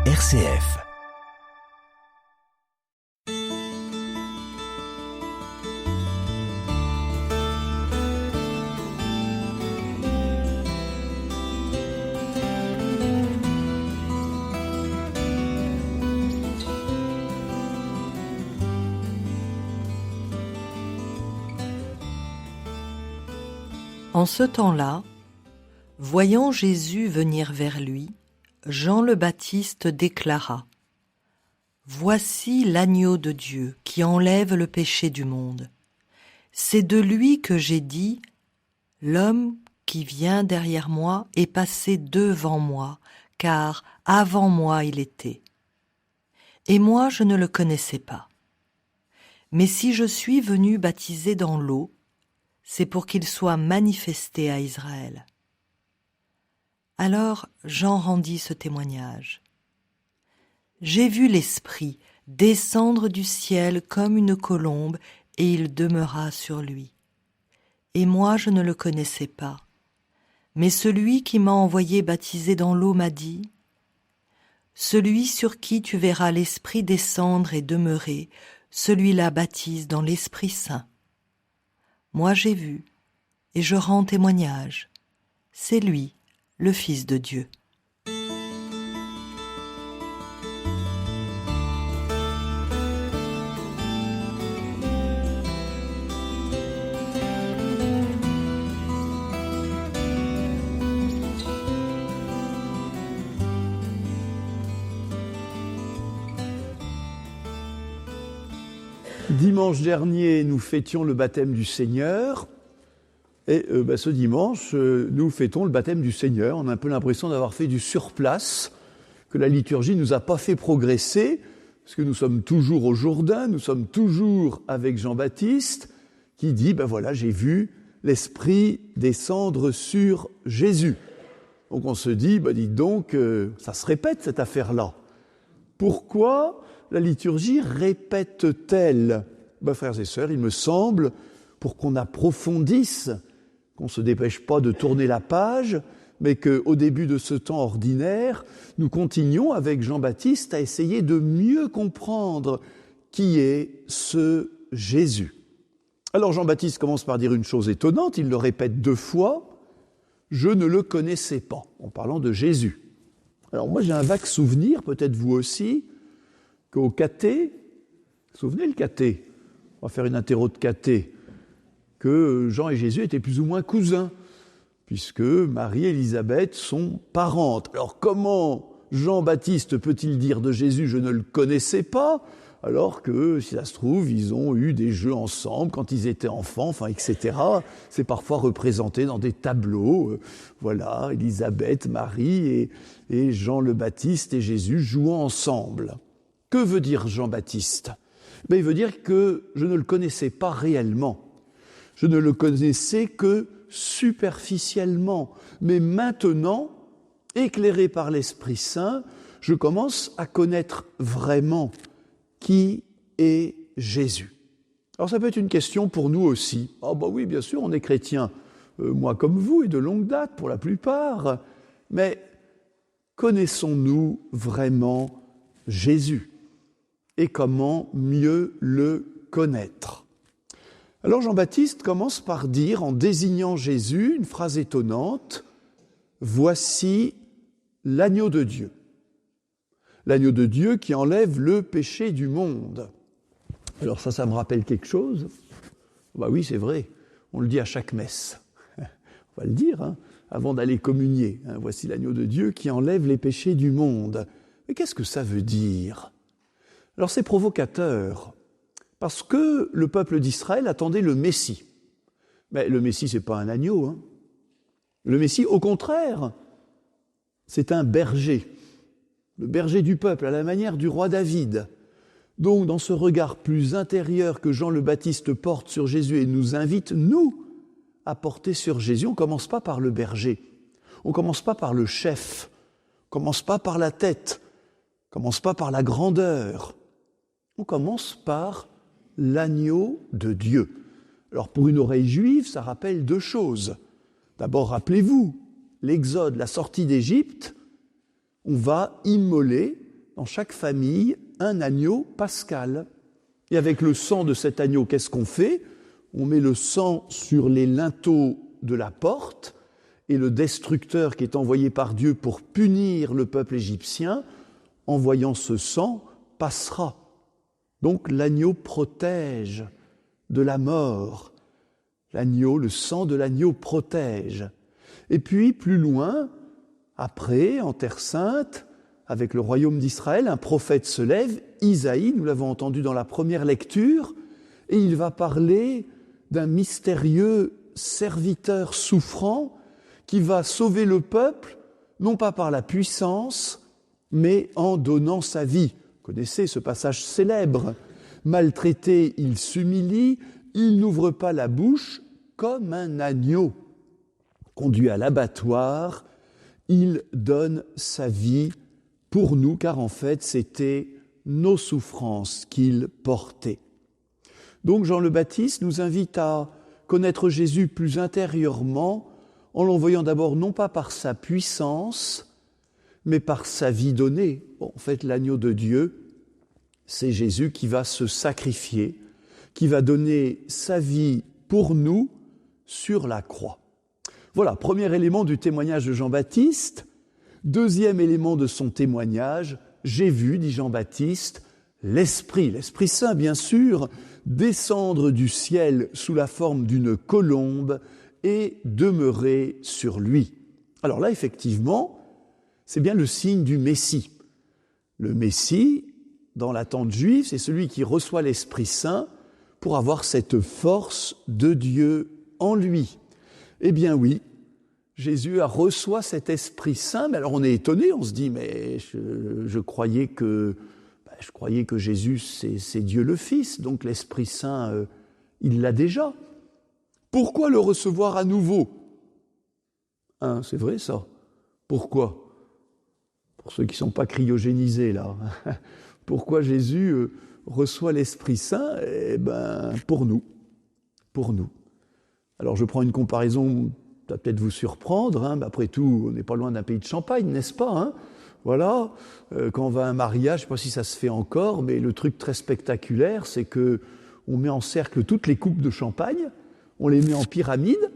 RCF. En ce temps-là, voyant Jésus venir vers lui, Jean le Baptiste déclara : « Voici l'agneau de Dieu qui enlève le péché du monde. C'est de lui que j'ai dit : l'homme qui vient derrière moi est passé devant moi, car avant moi il était. Et moi je ne le connaissais pas. Mais si je suis venu baptiser dans l'eau, c'est pour qu'il soit manifesté à Israël. » Alors Jean rendit ce témoignage. « J'ai vu l'Esprit descendre du ciel comme une colombe, et il demeura sur lui. Et moi je ne le connaissais pas. Mais celui qui m'a envoyé baptiser dans l'eau m'a dit : celui sur qui tu verras l'Esprit descendre et demeurer, celui-là baptise dans l'Esprit Saint. Moi j'ai vu, et je rends témoignage. C'est lui, le Fils de Dieu. » Dimanche dernier, nous fêtions le baptême du Seigneur. Et ce dimanche, nous fêtons le baptême du Seigneur. On a un peu l'impression d'avoir fait du surplace, que la liturgie ne nous a pas fait progresser, parce que nous sommes toujours au Jourdain, nous sommes toujours avec Jean-Baptiste, qui dit, voilà, j'ai vu l'Esprit descendre sur Jésus. Donc on se dit, dites donc, ça se répète cette affaire-là. Pourquoi la liturgie répète-t-elle ? Frères et sœurs, il me semble, pour qu'on approfondisse, qu'on ne se dépêche pas de tourner la page, mais qu'au début de ce temps ordinaire, nous continuons avec Jean-Baptiste à essayer de mieux comprendre qui est ce Jésus. Alors Jean-Baptiste commence par dire une chose étonnante, il le répète 2 fois, « Je ne le connaissais pas », en parlant de Jésus. Alors moi j'ai un vague souvenir, peut-être vous aussi, qu'au caté, vous vous souvenez le caté ? On va faire une interro de caté, que Jean et Jésus étaient plus ou moins cousins, puisque Marie et Élisabeth sont parentes. Alors comment Jean-Baptiste peut-il dire de Jésus « je ne le connaissais pas », alors que, si ça se trouve, ils ont eu des jeux ensemble quand ils étaient enfants, etc. C'est parfois représenté dans des tableaux. Voilà, Élisabeth, Marie et Jean le Baptiste et Jésus jouant ensemble. Que veut dire Jean-Baptiste ? Il veut dire que je ne le connaissais pas réellement. Je ne le connaissais que superficiellement. Mais maintenant, éclairé par l'Esprit Saint, je commence à connaître vraiment qui est Jésus. Alors ça peut être une question pour nous aussi. Oui, bien sûr, on est chrétiens, moi comme vous, et de longue date pour la plupart. Mais connaissons-nous vraiment Jésus ? Et comment mieux le connaître ? Alors Jean-Baptiste commence par dire, en désignant Jésus, une phrase étonnante, « Voici l'agneau de Dieu ». L'agneau de Dieu qui enlève le péché du monde. Alors ça me rappelle quelque chose ? Oui, c'est vrai, on le dit à chaque messe. On va le dire, avant d'aller communier. Voici l'agneau de Dieu qui enlève les péchés du monde. Mais qu'est-ce que ça veut dire ? Alors c'est provocateur, parce que le peuple d'Israël attendait le Messie. Mais le Messie, ce n'est pas un agneau. Le Messie, au contraire, c'est un berger. Le berger du peuple, à la manière du roi David. Donc, dans ce regard plus intérieur que Jean le Baptiste porte sur Jésus et nous invite, nous, à porter sur Jésus, on ne commence pas par le berger, on ne commence pas par le chef, on ne commence pas par la tête, on ne commence pas par la grandeur, on commence par l'agneau de Dieu. Alors, pour une oreille juive, ça rappelle 2 choses. D'abord, rappelez-vous, l'Exode, la sortie d'Égypte, on va immoler dans chaque famille, un agneau pascal. Et avec le sang de cet agneau, qu'est-ce qu'on fait? On met le sang sur les linteaux de la porte, et le destructeur qui est envoyé par Dieu pour punir le peuple égyptien, en voyant ce sang, passera. Donc l'agneau protège de la mort. L'agneau, le sang de l'agneau protège. Et puis, plus loin, après, en Terre Sainte, avec le royaume d'Israël, un prophète se lève, Isaïe, nous l'avons entendu dans la première lecture, et il va parler d'un mystérieux serviteur souffrant qui va sauver le peuple, non pas par la puissance, mais en donnant sa vie. Vous connaissez ce passage célèbre. Maltraité, il s'humilie, il n'ouvre pas la bouche comme un agneau. Conduit à l'abattoir, il donne sa vie pour nous, car en fait, c'était nos souffrances qu'il portait. Donc Jean le Baptiste nous invite à connaître Jésus plus intérieurement, en l'envoyant d'abord non pas par sa puissance, mais par sa vie donnée. Bon, en fait, l'agneau de Dieu, c'est Jésus qui va se sacrifier, qui va donner sa vie pour nous sur la croix. Voilà, premier élément du témoignage de Jean-Baptiste. Deuxième élément de son témoignage, j'ai vu, dit Jean-Baptiste, l'Esprit Saint bien sûr, descendre du ciel sous la forme d'une colombe et demeurer sur lui. Alors là, effectivement, c'est bien le signe du Messie. Le Messie, dans l'attente juive, c'est celui qui reçoit l'Esprit Saint pour avoir cette force de Dieu en lui. Eh bien oui, Jésus reçoit cet Esprit Saint, mais alors on est étonné, on se dit, mais je croyais que Jésus, c'est Dieu le Fils, donc l'Esprit Saint, il l'a déjà. Pourquoi le recevoir à nouveau? C'est vrai ça. Pourquoi? Pour ceux qui ne sont pas cryogénisés là. Pourquoi Jésus reçoit l'Esprit Saint? Eh bien, pour nous. Pour nous. Alors je prends une comparaison, ça va peut-être vous surprendre, mais après tout, on n'est pas loin d'un pays de Champagne, n'est-ce pas? Voilà, quand on va à un mariage, je ne sais pas si ça se fait encore, mais le truc très spectaculaire, c'est qu'on met en cercle toutes les coupes de champagne, on les met en pyramide,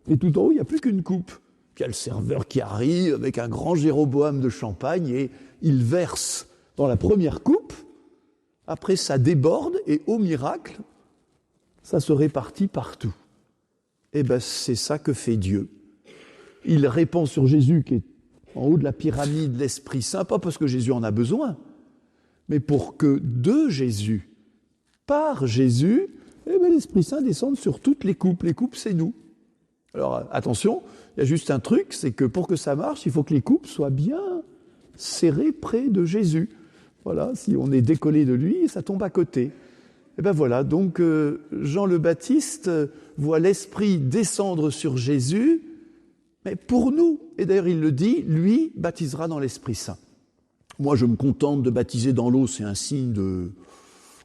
et tout en haut, il n'y a plus qu'une coupe. Puis il y a le serveur qui arrive avec un grand Jéroboam de champagne, et il verse dans la première coupe, après ça déborde, et au miracle, ça se répartit partout. Eh bien, c'est ça que fait Dieu. Il répand sur Jésus, qui est en haut de la pyramide, l'Esprit Saint, pas parce que Jésus en a besoin, mais pour que de Jésus, par Jésus, eh bien, l'Esprit Saint descende sur toutes les coupes. Les coupes, c'est nous. Alors, attention, il y a juste un truc, c'est que pour que ça marche, il faut que les coupes soient bien serrées près de Jésus. Voilà, si on est décollé de lui, ça tombe à côté. Et bien voilà, donc Jean le Baptiste voit l'Esprit descendre sur Jésus, mais pour nous, et d'ailleurs il le dit, lui baptisera dans l'Esprit Saint. Moi je me contente de baptiser dans l'eau, c'est un signe de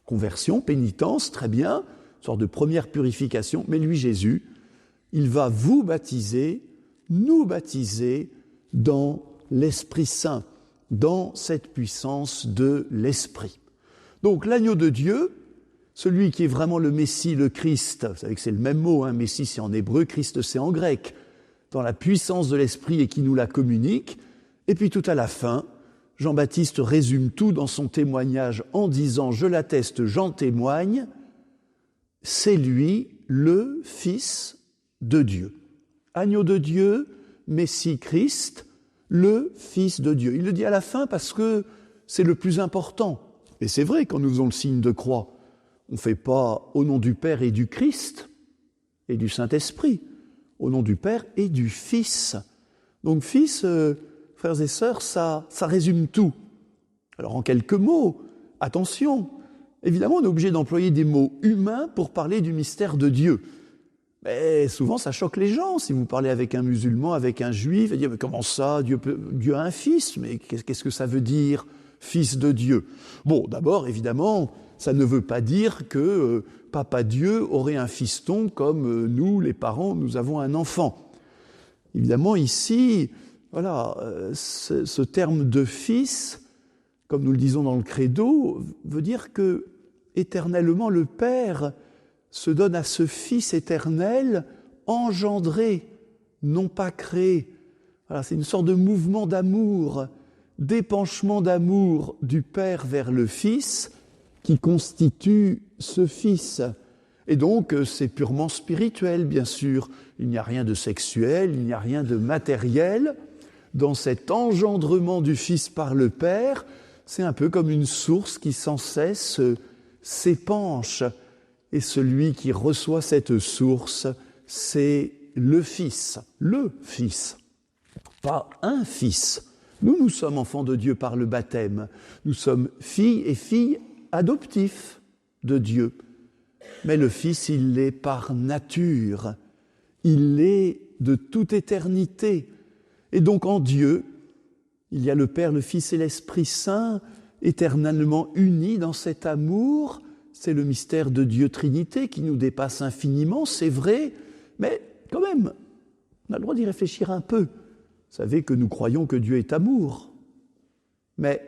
conversion, pénitence, très bien, une sorte de première purification, mais lui Jésus, il va vous baptiser, nous baptiser dans l'Esprit Saint, dans cette puissance de l'Esprit. Donc l'agneau de Dieu, celui qui est vraiment le Messie, le Christ, vous savez que c'est le même mot, Messie c'est en hébreu, Christ c'est en grec, dans la puissance de l'Esprit et qui nous la communique. Et puis tout à la fin, Jean-Baptiste résume tout dans son témoignage en disant « Je l'atteste, j'en témoigne », c'est lui le Fils de Dieu. Agneau de Dieu, Messie Christ, le Fils de Dieu. Il le dit à la fin parce que c'est le plus important. Et c'est vrai, quand nous faisons le signe de croix, on ne fait pas au nom du Père et du Christ et du Saint-Esprit, au nom du Père et du Fils. Donc Fils, frères et sœurs, ça résume tout. Alors en quelques mots, attention, évidemment on est obligé d'employer des mots humains pour parler du mystère de Dieu. Mais souvent ça choque les gens, si vous parlez avec un musulman, avec un juif, et dire mais comment ça, Dieu a un fils, mais qu'est-ce que ça veut dire, Fils de Dieu? Bon, d'abord, évidemment, ça ne veut pas dire que Papa Dieu aurait un fiston comme nous, les parents, nous avons un enfant. Évidemment, ici, voilà, ce terme de fils, comme nous le disons dans le Credo, veut dire que éternellement le Père se donne à ce Fils éternel engendré, non pas créé. Voilà, c'est une sorte de mouvement d'amour, d'épanchement d'amour du Père vers le Fils qui constitue ce Fils. Et donc, c'est purement spirituel, bien sûr. Il n'y a rien de sexuel, il n'y a rien de matériel. Dans cet engendrement du Fils par le Père, c'est un peu comme une source qui sans cesse s'épanche. Et celui qui reçoit cette source, c'est le Fils, pas un fils. Nous sommes enfants de Dieu par le baptême. Nous sommes filles et filles adoptifs de Dieu. Mais le Fils, il l'est par nature. Il l'est de toute éternité. Et donc en Dieu, il y a le Père, le Fils et l'Esprit Saint, éternellement unis dans cet amour. C'est le mystère de Dieu Trinité qui nous dépasse infiniment, c'est vrai, mais quand même, on a le droit d'y réfléchir un peu. Vous savez que nous croyons que Dieu est amour, mais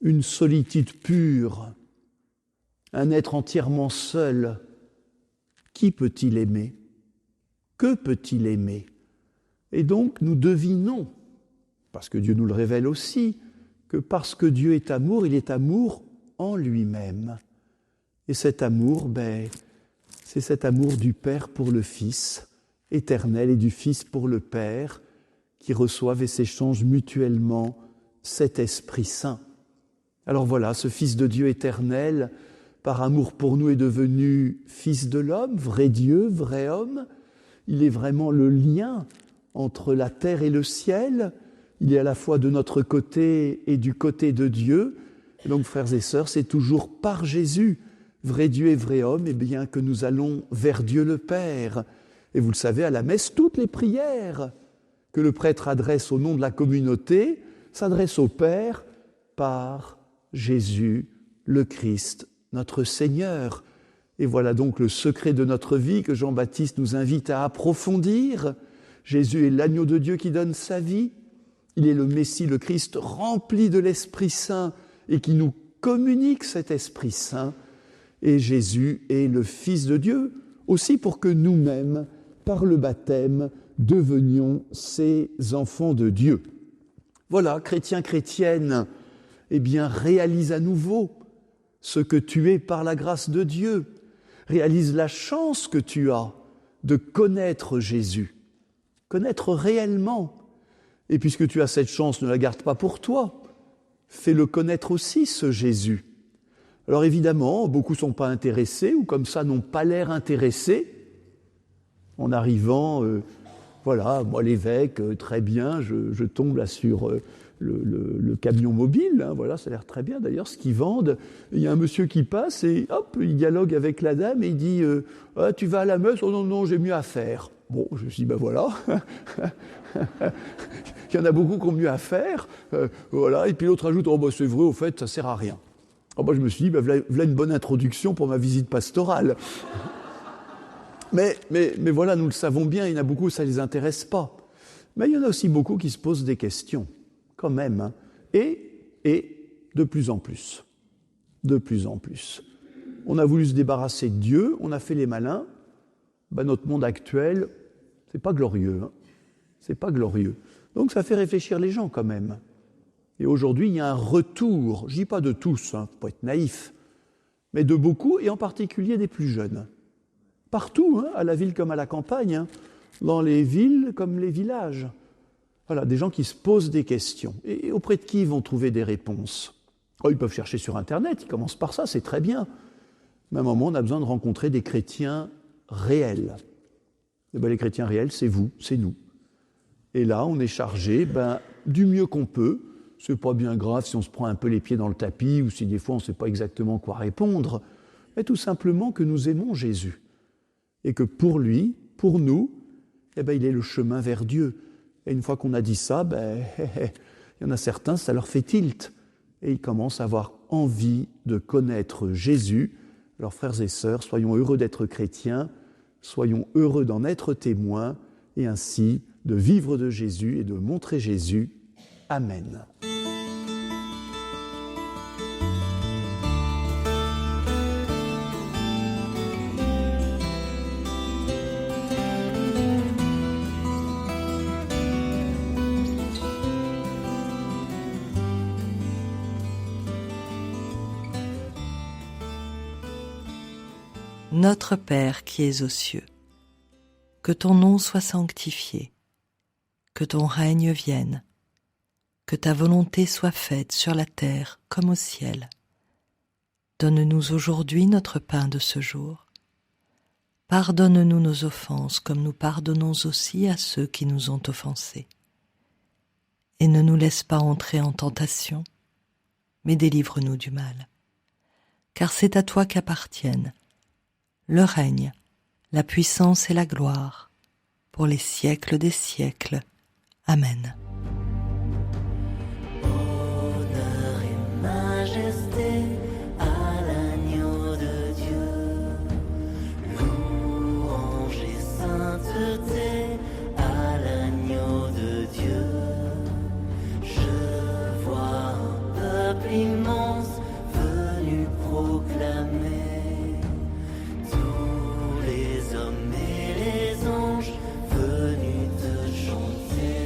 une solitude pure, un être entièrement seul, qui peut-il aimer? Que peut-il aimer? Et donc nous devinons, parce que Dieu nous le révèle aussi, que parce que Dieu est amour, il est amour en lui-même. Et cet amour, c'est cet amour du Père pour le Fils éternel et du Fils pour le Père qui reçoivent et s'échangent mutuellement cet Esprit Saint. Alors voilà, ce Fils de Dieu éternel, par amour pour nous, est devenu Fils de l'homme, vrai Dieu, vrai homme. Il est vraiment le lien entre la terre et le ciel. Il est à la fois de notre côté et du côté de Dieu. Et donc, frères et sœurs, c'est toujours par Jésus, vrai Dieu et vrai homme, bien que nous allons vers Dieu le Père. Et vous le savez, à la messe, toutes les prières que le prêtre adresse au nom de la communauté s'adressent au Père par Jésus le Christ, notre Seigneur. Et voilà donc le secret de notre vie que Jean-Baptiste nous invite à approfondir. Jésus est l'agneau de Dieu qui donne sa vie. Il est le Messie, le Christ, rempli de l'Esprit Saint et qui nous communique cet Esprit Saint. Et Jésus est le Fils de Dieu, aussi pour que nous-mêmes, par le baptême, devenions ces enfants de Dieu. Voilà, chrétien, chrétienne, réalise à nouveau ce que tu es par la grâce de Dieu. Réalise la chance que tu as de connaître Jésus, connaître réellement. Et puisque tu as cette chance, ne la garde pas pour toi. Fais-le connaître aussi, ce Jésus. Alors évidemment, beaucoup ne sont pas intéressés, ou comme ça n'ont pas l'air intéressés. En arrivant, moi l'évêque, très bien, je tombe là sur le camion mobile, ça a l'air très bien d'ailleurs, ce qu'ils vendent. Il y a un monsieur qui passe et hop, il dialogue avec la dame et il dit « Tu vas à la messe ? Oh non, j'ai mieux à faire. » Bon, je me suis dit, voilà, il y en a beaucoup qui ont mieux à faire, et puis l'autre ajoute, c'est vrai, au fait, ça sert à rien. Je me suis dit, voilà une bonne introduction pour ma visite pastorale. Mais voilà, nous le savons bien, il y en a beaucoup, ça ne les intéresse pas. Mais il y en a aussi beaucoup qui se posent des questions, quand même, et de plus en plus. De plus en plus. On a voulu se débarrasser de Dieu, on a fait les malins. Notre monde actuel, c'est pas glorieux. C'est pas glorieux. Donc ça fait réfléchir les gens quand même. Et aujourd'hui, il y a un retour, je dis pas de tous, faut pas être naïf, mais de beaucoup, et en particulier des plus jeunes. Partout, à la ville comme à la campagne, dans les villes comme les villages. Voilà, des gens qui se posent des questions. Et auprès de qui ils vont trouver des réponses ? Ils peuvent chercher sur Internet, ils commencent par ça, c'est très bien. Mais à un moment, on a besoin de rencontrer des chrétiens réels. Les chrétiens réels, c'est vous, c'est nous. Et là, on est chargé du mieux qu'on peut. C'est pas bien grave si on se prend un peu les pieds dans le tapis ou si des fois on ne sait pas exactement quoi répondre, mais tout simplement que nous aimons Jésus. Et que pour lui, pour nous, il est le chemin vers Dieu. Et une fois qu'on a dit ça, il y en a certains, ça leur fait tilt. Et ils commencent à avoir envie de connaître Jésus. Alors frères et sœurs, soyons heureux d'être chrétiens, soyons heureux d'en être témoins et ainsi de vivre de Jésus et de montrer Jésus. Amen. Notre Père qui es aux cieux, que ton nom soit sanctifié, que ton règne vienne, que ta volonté soit faite sur la terre comme au ciel. Donne-nous aujourd'hui notre pain de ce jour. Pardonne-nous nos offenses comme nous pardonnons aussi à ceux qui nous ont offensés. Et ne nous laisse pas entrer en tentation, mais délivre-nous du mal. Car c'est à toi qu'appartiennent le règne, la puissance et la gloire, pour les siècles des siècles. Amen. Honneur et majesté à l'agneau de Dieu. Louange et sainteté à l'agneau de Dieu. Je vois un peuple immense venu proclamer. Tous les hommes et les anges venus te chanter.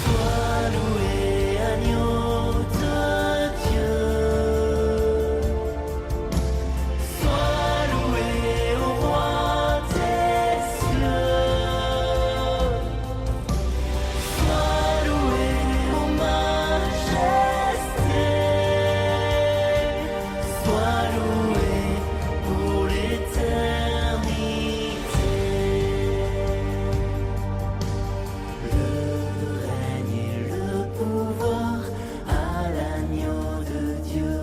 Sois loué, agneau de Dieu. Sois loué au roi des cieux. Sois loué aux majestés. Sois loué pour l'éternité. Le règne et le pouvoir à l'agneau de Dieu.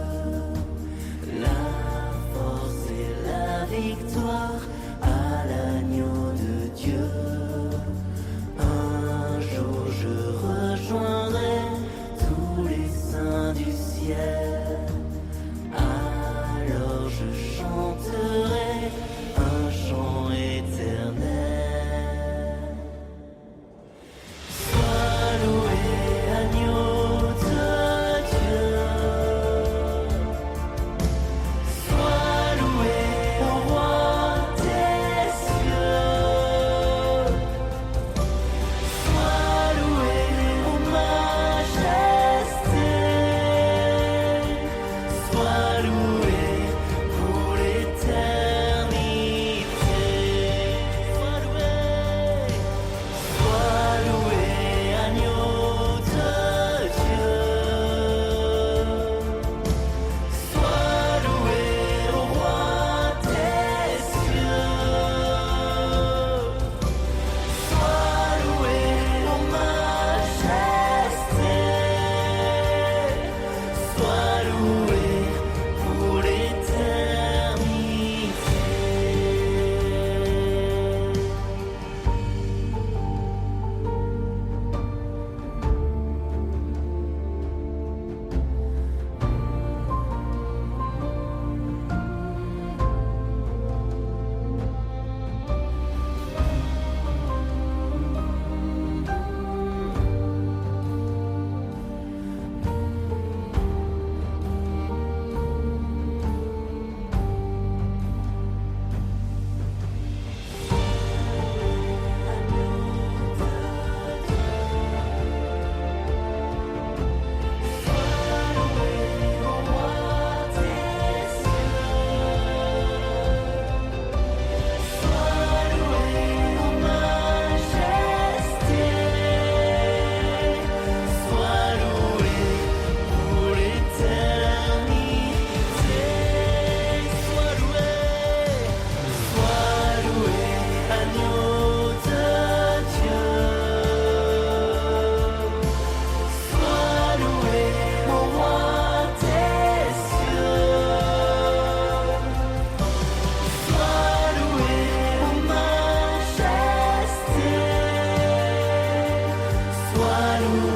La force et la victoire à l'agneau de Dieu. Un jour je rejoindrai tous les saints du ciel. Alors je chanterai un chant éternel. Sois loué, agneau de Dieu. Sois loué au roi des cieux. Sois loué aux majestés. Sois loué pour l'éternité. Sois loué, agneau de Dieu. Sois loué au roi des cieux. Sois loué aux majestés. Sois loué pour l'éternité. Sois loué pour l'éternité. Sois loué, agneau de Dieu. Sois loué au roi des cieux. Sois loué aux majestés. Sois loué